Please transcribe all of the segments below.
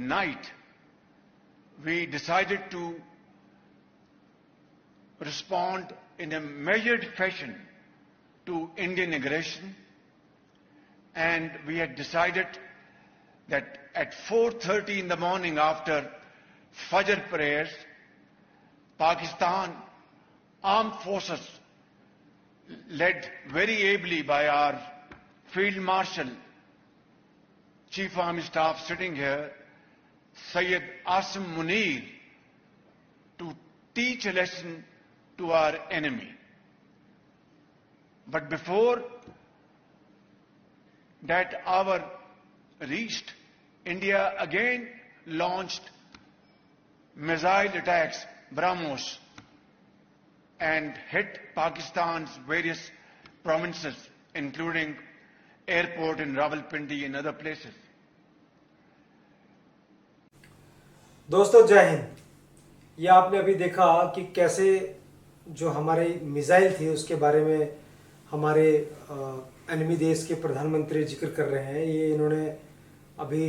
night, we decided to respond in a measured fashion to Indian aggression, and we had decided that at 4:30 in the morning after Fajr prayers, Pakistan armed forces, led very ably by our Field Marshal, Chief Army Staff sitting here, Syed Asim Munir, to teach a lesson to our enemy. But before that hour reached, India again launched missile attacks, BrahMos, and hit Pakistan's various provinces, including airport in Rawalpindi and other places. दोस्तों जय हिंद। ये आपने अभी देखा कि कैसे जो हमारे मिसाइल थी उसके बारे में हमारे एनिमी देश के प्रधानमंत्री जिक्र कर रहे हैं। ये इन्होंने अभी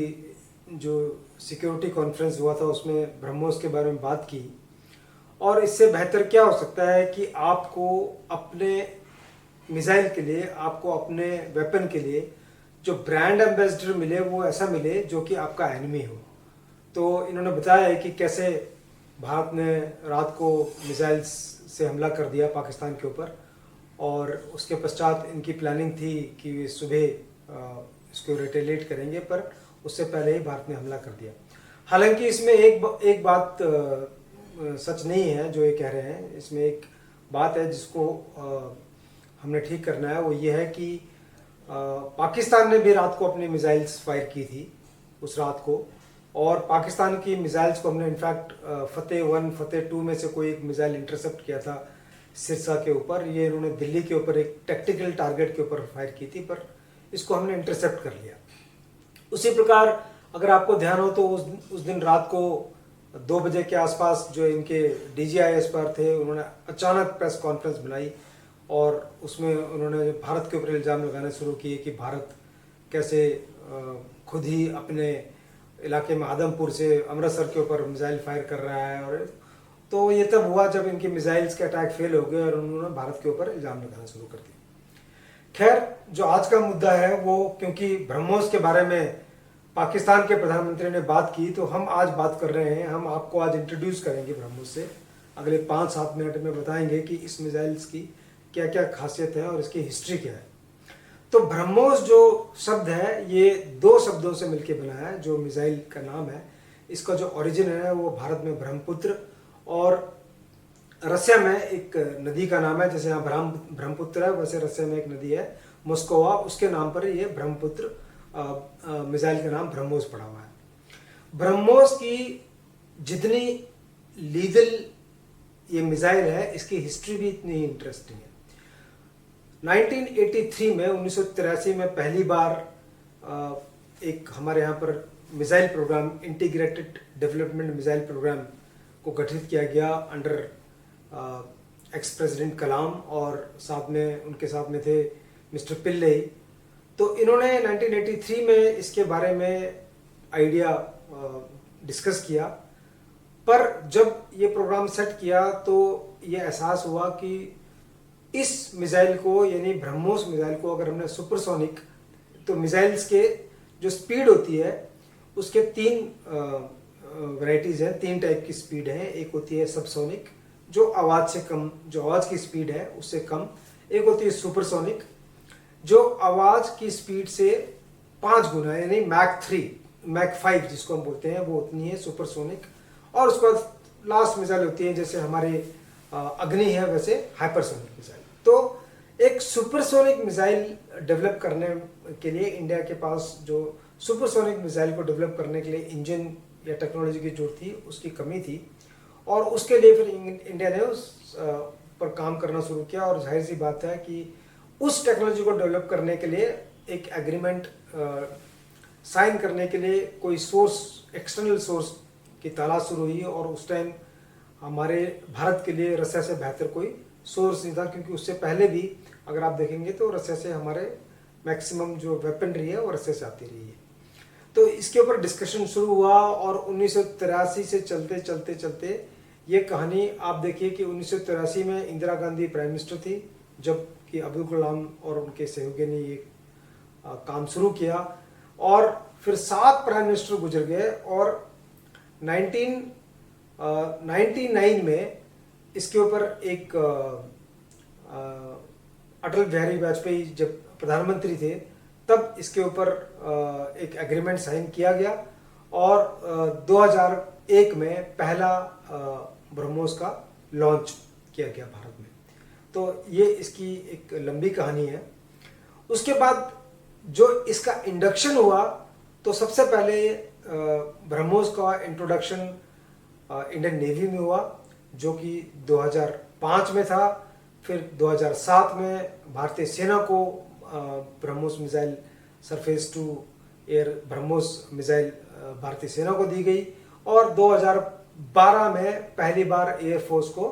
जो सिक्योरिटी कॉन्फ्रेंस हुआ था उसमें ब्रह्मोस के बारे में बात की। और इससे बेहतर क्या हो सकता है कि आपको अपने मिसाइल के लिए, आपको अपने वेपन के लिए जो ब्रांड एम्बेसडर मिले वो ऐसा मिले जो कि आपका एनिमी हो। तो इन्होंने बताया है कि कैसे भारत ने रात को मिसाइल्स से हमला कर दिया पाकिस्तान के ऊपर, और उसके पश्चात इनकी प्लानिंग थी कि वे सुबह इसको रिटेलिएट करेंगे, पर उससे पहले ही भारत ने हमला कर दिया। हालांकि इसमें एक बात सच नहीं है जो ये कह रहे हैं। इसमें एक बात है जिसको हमने ठीक करना है, वो ये है कि पाकिस्तान ने भी रात को अपनी मिसाइल्स फायर की थी उस रात को, और पाकिस्तान की मिसाइल्स को हमने इनफैक्ट फतेह 1, फतेह 2 में से कोई एक मिसाइल इंटरसेप्ट किया था सिरसा के ऊपर। ये इन्होंने दिल्ली के ऊपर एक टैक्टिकल टारगेट के ऊपर फायर की थी, पर इसको हमने इंटरसेप्ट कर लिया। उसी प्रकार अगर आपको ध्यान हो तो उस दिन रात को 2 बजे के आसपास जो इनके DGIS पर थे, उन्होंने अचानक प्रेस कॉन्फ्रेंस बनाई और उसमें उन्होंने भारत के ऊपर इल्ज़ाम लगाने शुरू किए कि भारत कैसे खुद ही अपने इलाके में आदमपुर से अमृतसर के ऊपर मिसाइल फायर कर रहा है। और तो ये तब हुआ जब इनके मिसाइल्स के अटैक फेल हो गए और उन्होंने भारत के ऊपर इल्ज़ाम लगाना शुरू कर दिया। खैर, जो आज का मुद्दा है वो, क्योंकि ब्रह्मोस के बारे में पाकिस्तान के प्रधानमंत्री ने बात की, तो हम आज बात कर रहे हैं। हम आपको आज इंट्रोड्यूस करेंगे ब्रह्मोस से। अगले 5-7 मिनट में बताएंगे कि इस मिसाइल्स की क्या क्या खासियत है और इसकी हिस्ट्री क्या है। तो ब्रह्मोस जो शब्द है ये 2 शब्दों से मिलकर बना है, जो मिसाइल का नाम है। इसका जो ओरिजिन है वो भारत में ब्रह्मपुत्र, और रसिया में एक नदी का नाम है, जैसे यहाँ ब्रह्मपुत्र है वैसे रसिया में एक नदी है मोस्कोवा, उसके नाम पर ये ब्रह्मपुत्र मिसाइल का नाम ब्रह्मोस पड़ा हुआ है। ब्रह्मोस की जितनी लीगल ये मिसाइल है, इसकी हिस्ट्री भी इतनी इंटरेस्टिंग है। 1983 में 1983 में पहली बार एक हमारे यहाँ पर missile program, integrated development missile program को गठित किया गया अंडर एक्स प्रेसिडेंट कलाम, और साथ में उनके साथ में थे मिस्टर पिल्ले। तो इन्होंने 1983 में इसके बारे में आइडिया डिस्कस किया, पर जब ये प्रोग्राम सेट किया तो ये एहसास हुआ कि इस मिसाइल को, यानी ब्रह्मोस मिसाइल को, अगर हमने सुपरसोनिक, तो मिसाइल्स के जो स्पीड होती है उसके 3 वैरायटीज हैं, 3 टाइप की स्पीड है। एक होती है सबसोनिक, जो आवाज से कम, जो आवाज की स्पीड है उससे कम। एक होती है सुपरसोनिक, जो आवाज की स्पीड से 5 गुना, यानी मैक 5 जिसको हम बोलते हैं, वो उतनी है सुपरसोनिक। और उसके बाद लास्ट मिसाइल होती है, जैसे हमारे अग्नि है वैसे हाइपरसोनिक मिसाइल। तो एक सुपरसोनिक मिसाइल डेवलप करने के लिए इंडिया के पास, जो सुपरसोनिक मिसाइल को डेवलप करने के लिए इंजन या टेक्नोलॉजी की जरूरत थी, उसकी कमी थी, और उसके लिए फिर इंडिया ने उस पर काम करना शुरू किया। और जाहिर सी बात है कि उस टेक्नोलॉजी को डेवलप करने के लिए एक एग्रीमेंट साइन करने के लिए कोई सोर्स, एक्सटर्नल सोर्स की तलाश शुरू हुई। और उस टाइम हमारे भारत के लिए रसिया से बेहतर कोई सोर्स नहीं था, क्योंकि उससे पहले भी अगर आप देखेंगे तो रसिया से हमारे मैक्सिमम जो वेपनरी है वो रसिया से आती रही है। तो इसके ऊपर डिस्कशन शुरू हुआ और 1983 से चलते चलते चलते ये कहानी आप देखिए कि 1983 में इंदिरा गांधी प्राइम मिनिस्टर थी, जब कि अब्दुल कलाम और उनके सहयोगी ने ये काम शुरू किया, और फिर 7 प्राइम मिनिस्टर गुजर गए, और 1999 में इसके ऊपर एक अटल बिहारी वाजपेयी जब प्रधानमंत्री थे तब इसके ऊपर एक एग्रीमेंट साइन किया गया, और 2001 में पहला ब्रह्मोस का लॉन्च किया गया भारत में। तो ये इसकी एक लंबी कहानी है। उसके बाद जो इसका इंडक्शन हुआ, तो सबसे पहले ब्रह्मोस का इंट्रोडक्शन इंडियन नेवी में हुआ, जो कि 2005 में था। फिर 2007 में भारतीय सेना को BrahMos missile surface to air BrahMos missile भारतीय सेना को दी गई, और 2012 में पहली बार एयरफोर्स को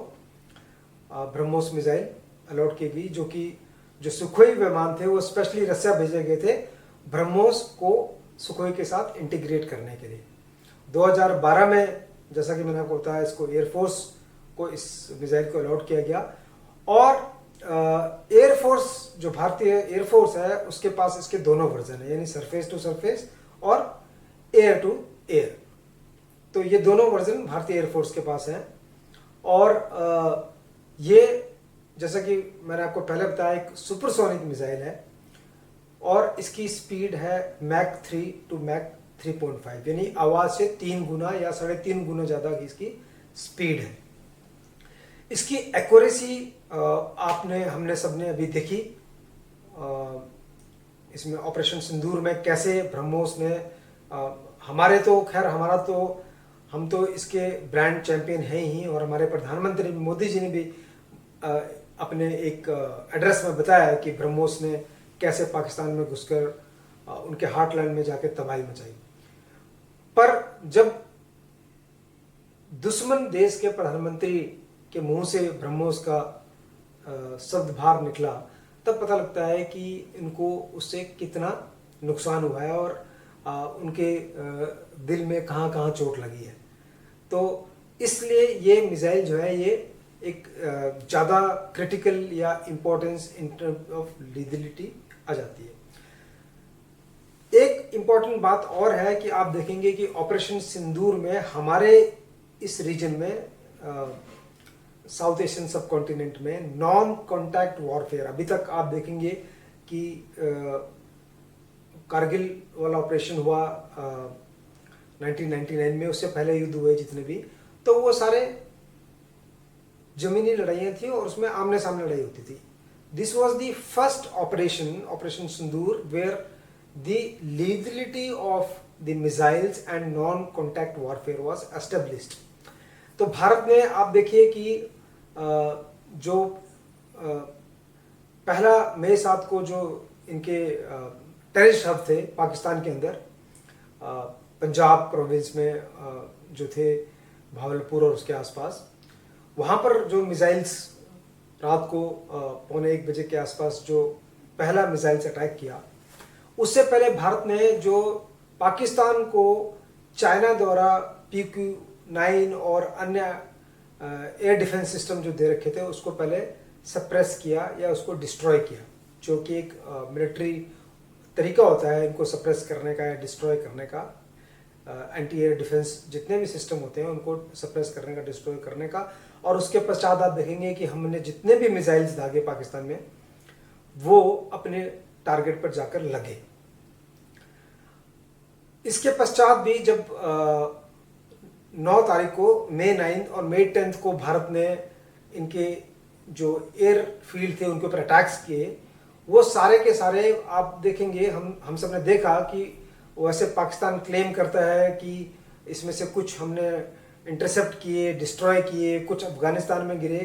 ब्रह्मोस मिसाइल अलॉट की गई, जो कि जो सुखोई विमान थे वो स्पेशली रसिया भेजे गए थे ब्रह्मोस को सुखोई के साथ इंटीग्रेट करने के लिए। 2012 में जैसा कि मैंने आपको बताया, इसको एयरफोर्स को इस मिसाइल को अलॉट किया गया, और एयरफोर्स जो भारतीय एयरफोर्स है उसके पास इसके दोनों वर्जन है, यानी सरफेस टू सरफेस और एयर टू एयर। तो ये दोनों वर्जन भारतीय एयरफोर्स के पास हैं, और ये जैसा कि मैंने आपको पहले बताया एक सुपरसोनिक मिसाइल है, और इसकी स्पीड है मैक 3 टू मैक 3.5, यानी आवाज से 3 गुना या 3.5 गुना ज्यादा की इसकी स्पीड है। इसकी एक्यूरेसी हमने सबने अभी देखी, इसमें ऑपरेशन सिंदूर में कैसे ब्रह्मोस ने हम तो इसके ब्रांड चैंपियन हैं ही, और हमारे प्रधानमंत्री मोदी जी ने भी अपने एक एड्रेस में बताया कि ब्रह्मोस ने कैसे पाकिस्तान में घुसकर उनके हार्टलैंड में जाकर तबाही मचाई। पर जब दुश्मन देश के प्रधानमंत्री के मुंह से ब्रह्मोस का शब्द बाहर निकला, तब पता लगता है कि इनको उससे कितना नुकसान हुआ है, और उनके दिल में कहां कहां चोट लगी है। तो इसलिए ये मिसाइल जो है ये एक ज़्यादा क्रिटिकल या इम्पोर्टेंस इन टर्म्स ऑफ लीथलिटी आ जाती है। एक इम्पॉर्टेंट बात और है कि आप देखेंगे कि ऑपरेशन सिंदूर में हमारे इस रीजन में साउथ एशियन सब कॉन्टिनेंट में नॉन कॉन्टैक्ट वॉरफेयर, अभी तक आप देखेंगे कि कारगिल वाला ऑपरेशन हुआ 1999 में, उससे पहले युद्ध हुए जितने भी, तो वो सारे जमीनी लड़ाइयाँ थी और उसमें आमने सामने लड़ाई होती थी। This was the first operation Sindoor where the lethality of the missiles and non contact warfare was established. तो भारत ने आप देखिए कि जो पहला मई 7 को जो इनके टेररिस्ट हब थे पाकिस्तान के अंदर, पंजाब प्रोविंस में जो थे भावलपुर और उसके आसपास, वहाँ पर जो मिसाइल्स रात को 1:45 बजे के आसपास जो पहला मिसाइल से अटैक किया, उससे पहले भारत ने जो पाकिस्तान को चाइना द्वारा PQ-9 और अन्य एयर डिफेंस सिस्टम जो दे रखे थे उसको पहले सप्रेस किया या उसको डिस्ट्रॉय किया, जो कि एक मिलिट्री तरीका होता है इनको सप्रेस करने का या डिस्ट्रॉय करने का। एंटी एयर डिफेंस जितने भी सिस्टम होते हैं उनको सप्रेस करने का, डिस्ट्रॉय करने का। और उसके पश्चात आप देखेंगे कि हमने जितने भी मिसाइल्स दागे पाकिस्तान में वो अपने टारगेट पर जाकर लगे। इसके पश्चात भी जब 9 तारीख को मई 9 और मई 10 को भारत ने इनके जो एयर फील्ड थे उनके ऊपर अटैक्स किए, वो सारे के सारे आप देखेंगे, हम सब ने देखा कि वैसे पाकिस्तान क्लेम करता है कि इसमें से कुछ हमने इंटरसेप्ट किए, डिस्ट्रॉय किए, कुछ अफगानिस्तान में गिरे,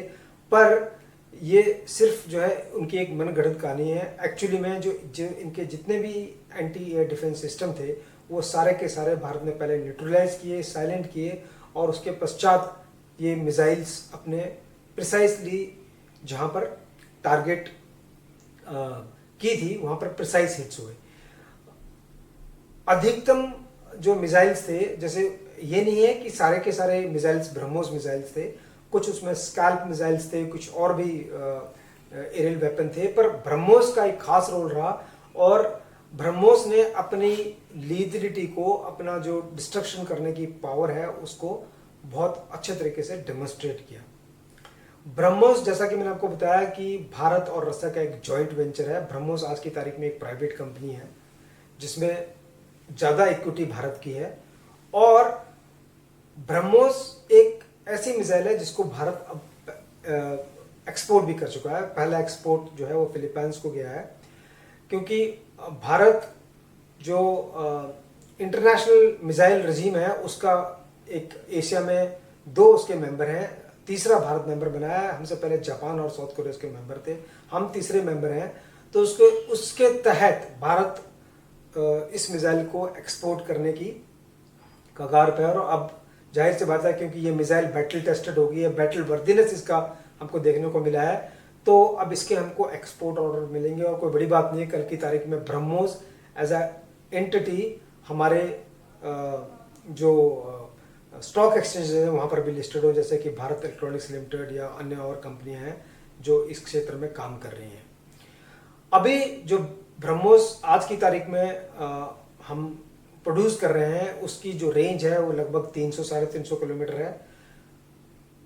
पर ये सिर्फ जो है उनकी एक मनगढ़ंत कहानी है। एक्चुअली में जो इनके जितने भी एंटी एयर डिफेंस सिस्टम थे वो सारे के सारे भारत ने पहले न्यूट्रलाइज किए, साइलेंट किए, और उसके पश्चात ये मिसाइल्स अपने प्रिसाइसली जहाँ पर टारगेट की थी वहाँ पर प्रिसाइज हिट्स हुए। अधिकतम जो मिसाइल्स थे, जैसे ये नहीं है कि सारे के सारे मिसाइल्स ब्रह्मोस मिसाइल्स थे, कुछ उसमें स्कैल्प मिसाइल्स थे, कुछ और भी एरियल वेपन थे, पर ब्रह्मोस का एक खास रोल रहा और ब्रह्मोस ने अपनी लीथलिटी को, अपना जो डिस्ट्रक्शन करने की पावर है उसको बहुत अच्छे तरीके से डेमोन्स्ट्रेट किया। ब्रह्मोस, जैसा कि मैंने आपको बताया कि भारत और रसिया का एक जॉइंट वेंचर है। ब्रह्मोस आज की तारीख में एक प्राइवेट कंपनी है जिसमें ज़्यादा इक्विटी भारत की है और ब्रह्मोस एक ऐसी मिसाइल है जिसको भारत अब एक्सपोर्ट भी कर चुका है। पहला एक्सपोर्ट जो है वो फिलीपींस को गया है, क्योंकि भारत जो इंटरनेशनल मिसाइल रजीम है उसका एक एशिया में 2 उसके मेंबर हैं, तीसरा भारत मेंबर बनाया है। हमसे पहले जापान और साउथ कोरिया उसके मेंबर थे, हम तीसरे मेंबर हैं। तो उसके तहत भारत इस मिसाइल को एक्सपोर्ट करने की कगार पे है और अब जाहिर सी बात है, क्योंकि ये मिसाइल बैटल टेस्टेड हो गई है, बैटल वर्दीनेस इसका हमको देखने को मिला है, तो अब इसके हमको एक्सपोर्ट ऑर्डर मिलेंगे। और कोई बड़ी बात नहीं है, कल की तारीख में ब्रह्मोस एज अ एंटिटी हमारे जो स्टॉक एक्सचेंज है वहाँ पर भी लिस्टेड हो, जैसे कि भारत इलेक्ट्रॉनिक्स लिमिटेड या अन्य और कंपनियां हैं जो इस क्षेत्र में काम कर रही हैं। अभी जो ब्रह्मोस आज की तारीख में हम प्रोड्यूस कर रहे हैं उसकी जो रेंज है वो लगभग 300-350 किलोमीटर है।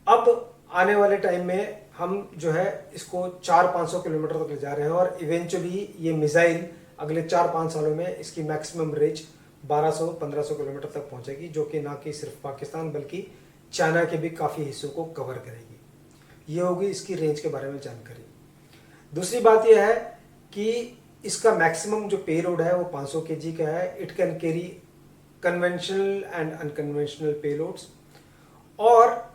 अब आने वाले टाइम में हम जो है इसको 400-500 किलोमीटर तक ले जा रहे हैं और इवेंचुअली ये मिसाइल अगले 4-5 सालों में इसकी मैक्सिमम रेंज 1200-1500 किलोमीटर तक पहुंचेगी, जो कि ना कि सिर्फ पाकिस्तान बल्कि चाइना के भी काफ़ी हिस्सों को कवर करेगी। ये होगी इसकी रेंज के बारे में जानकारी। दूसरी बात यह है कि इसका मैक्सिमम जो पेलोड है वो 500 kg का है। It can carry conventional and unconventional payloads. और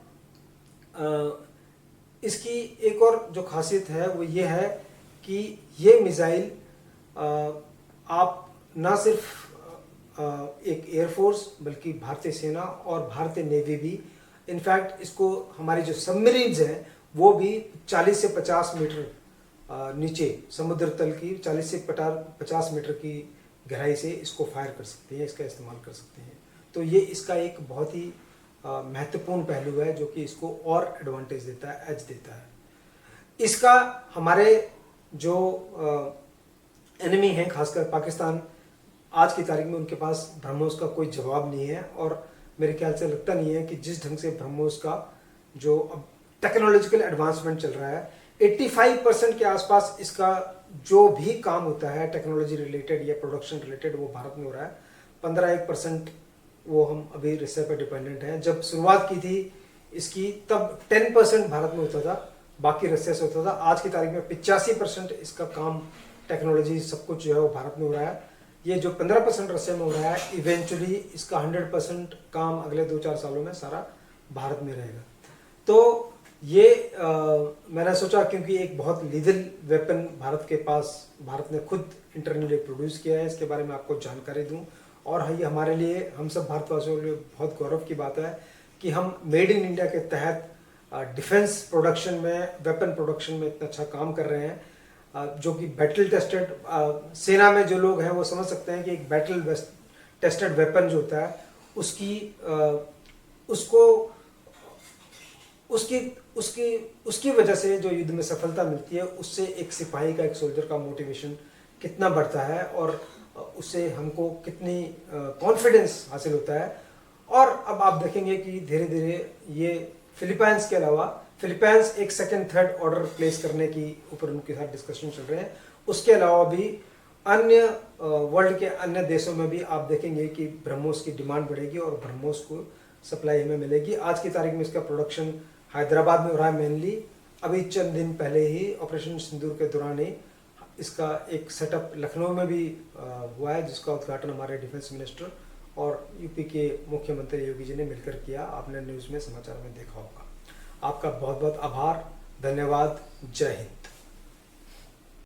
इसकी एक और जो खासियत है वो ये है कि ये मिसाइल आप ना सिर्फ एक एयरफोर्स बल्कि भारतीय सेना और भारतीय नेवी भी, इनफैक्ट इसको हमारी जो सबमरीन्स हैं वो भी 40 से 50 मीटर नीचे समुद्र तल की 40 से 50 मीटर की गहराई से इसको फायर कर सकते हैं, इसका इस्तेमाल कर सकते हैं। तो ये इसका एक बहुत ही महत्वपूर्ण पहलू है जो कि इसको और एडवांटेज देता है, एज देता है। इसका हमारे जो एनिमी हैं, खासकर पाकिस्तान, आज की तारीख में उनके पास ब्रह्मोस का कोई जवाब नहीं है और मेरे ख्याल से लगता नहीं है कि जिस ढंग से ब्रह्मोस का जो अब टेक्नोलॉजिकल एडवांसमेंट चल रहा है, 85% के आसपास इसका जो भी काम होता है टेक्नोलॉजी रिलेटेड या प्रोडक्शन रिलेटेड वो भारत में हो रहा है। 15% वो हम अभी रसिया पर डिपेंडेंट हैं। जब शुरुआत की थी इसकी तब 10% भारत में होता था, बाकी रसिया से होता था। आज की तारीख में 85% इसका काम टेक्नोलॉजी सब कुछ जो है वो भारत में हो रहा है। ये जो 15% रसिया में हो रहा है, इवेंचुअली इसका 100% काम अगले 2-4 सालों में सारा भारत में रहेगा। तो ये मैंने सोचा क्योंकि एक बहुत लीगल वेपन भारत के पास, भारत ने खुद इंटरनली प्रोड्यूस किया है, इसके बारे में आपको जानकारी दूं। और ये हमारे लिए, हम सब भारतवासियों के लिए बहुत गौरव की बात है कि हम मेड इन इंडिया के तहत डिफेंस प्रोडक्शन में, वेपन प्रोडक्शन में इतना अच्छा काम कर रहे हैं, जो कि बैटल टेस्टेड, सेना में जो लोग हैं वो समझ सकते हैं कि एक बैटल टेस्टेड वेपन जो होता है उसकी वजह से जो युद्ध में सफलता मिलती है, उससे एक सिपाही का, एक सोल्जर का मोटिवेशन कितना बढ़ता है और उससे हमको कितनी कॉन्फिडेंस हासिल होता है। और अब आप देखेंगे कि धीरे धीरे ये फिलीपींस के अलावा, फिलीपींस एक सेकंड थर्ड ऑर्डर प्लेस करने की ऊपर उनके साथ डिस्कशन चल रहे हैं। उसके अलावा भी अन्य वर्ल्ड के अन्य देशों में भी आप देखेंगे कि ब्रह्मोस की डिमांड बढ़ेगी और ब्रह्मोस को सप्लाई हमें मिलेगी। आज की तारीख में इसका प्रोडक्शन हैदराबाद में हो रहा है मेनली। अभी चंद दिन पहले ही ऑपरेशन सिंदूर के दौरान ही इसका एक सेटअप लखनऊ में भी हुआ है, जिसका उद्घाटन हमारे डिफेंस मिनिस्टर और यूपी के मुख्यमंत्री योगी जी ने मिलकर किया। आपने न्यूज़ में, समाचार में देखा होगा। आपका बहुत बहुत आभार, धन्यवाद, जय हिंद।